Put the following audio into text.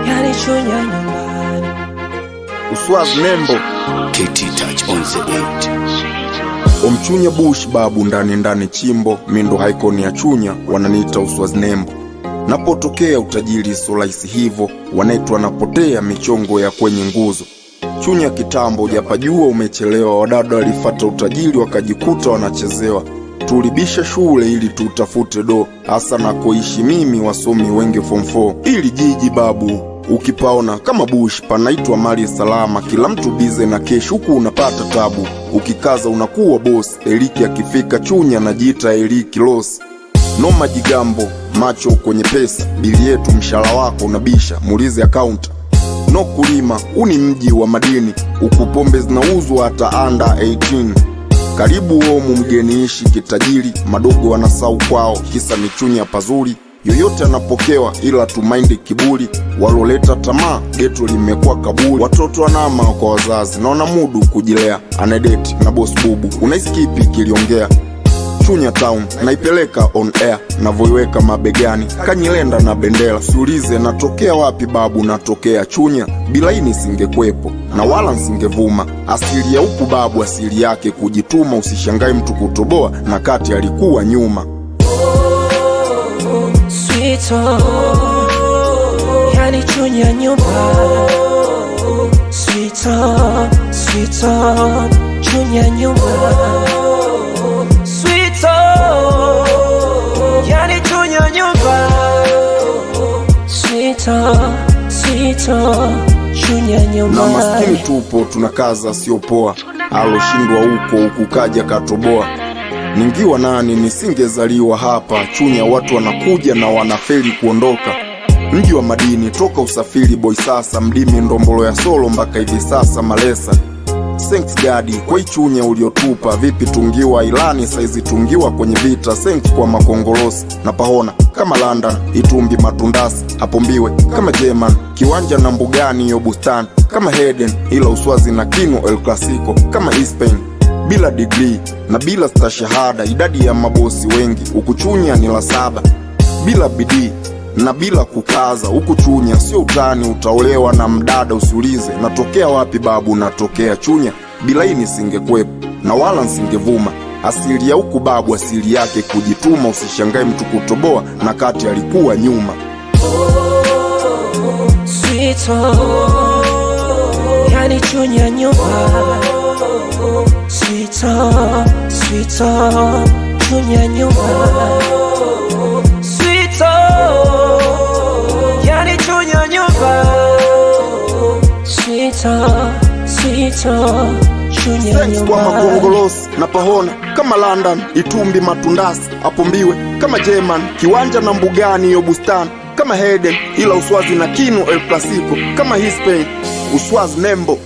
Yani Chunya nyumbani. Uswaz Nembo KT Touch on the beat. Omchunya bush babu ndani chimbo. Mindo haikoni ya Chunya wananiita Uswaz Nembo. Napotokea utajiri solaisi hivo, wanaitwa napotea michongo ya kwenye nguzo. Chunya kitambo japajua umechelewa, wadada walifata utajiri wakajikuta wanachezewa. Tulibisha shule ili tutafute do, hasa na koishi mimi wasomi wengi form 4. Ili jiji babu ukipaona kama bush panaitwa mali salama, kila mtu bize na kesh, huku unapata tabu. Ukikaza unakuwa boss, Eliki akifika Chunya najiita Eliki Loss. No majigambo, macho kwenye pesa, bili yetu mshala wako unabisha, muulize account. No kulima, uni mji wa madini, ukupombe zinauzwa hata under 18. Karibu omu mgeni ishi kitajiri, madogo wanasau kwao, kisa ni Chunya pazuri. Yoyote anapokewa ila tumaindi kiburi, waloleta tamaa geto limekuwa kaburi. Watoto wanama kwa wazazi, naona mudu kujilea, anedeti na boss bubu, unaiskipi kiliongea. Chunya town naipeleka on air, navoiweka mabegani kanyilenda na bendera. Sulize natokea wapi babu, natokea Chunya, bila ini singekwepo na wala nsingevuma. Asili ya huku babu, asili yake kujituma, usishangai mtu kutoboa na kati alikuwa nyuma. Sweet home, yani Chunya nyumbani. Sweet home, sweet home, Chunya nyumbani. Sweet home, yani Chunya nyumbani. Sweet home, sweet home, Chunya nyumbani. Na maskini tupo tunakaza sio poa, aloshindwa huko kaja katoboa. Ningiwa nani nisingezaliwa hapa Chunya, watu wanakuja na wanafeli kuondoka. Mji wa madini toka usafiri boy, sasa mdimi ndombolo ya solo mpaka hivi sasa malesa. Thanks God kwa Chunya uliotupa, vipi tungiwa ilani saizi tungiwa kwenye vita. Thanks kwa makongolosi na pahona kama London, Itumbi matundasi hapo Mbiwe kama German, kiwanja na mbugani yo bustani kama Heden, ila Uswazi na Kino El Clasico kama Spain. Bila degree na bila stashahada, idadi ya mabosi wengi huku Chunya ni la 7. Bila bidii na bila kukaza, huku Chunya sio utani, utaolewa na mdada usiulize natokea wapi babu, natokea Chunya, bila hii nisingekwepo na wala nsingevuma. Asili ya huku babu, asili yake kujituma, usishangae mtu kutoboa na kati alikuwa nyuma. Sweet home, yani Chunya nyumbani. Sweet home, sweet home, Chunya nyumbani. Sweet home, yani Chunya nyumbani. Sweet home, sweet home, Chunya nyumbani. Thanks kwa makongolosi na pahona kama London, Itumbi matundasi hapo Mbiwe kama German, kiwanja na mbugani yo bustani kama Heden, ila Uswazi na Kino El Clasico kama Spain. Uswaz Nembo.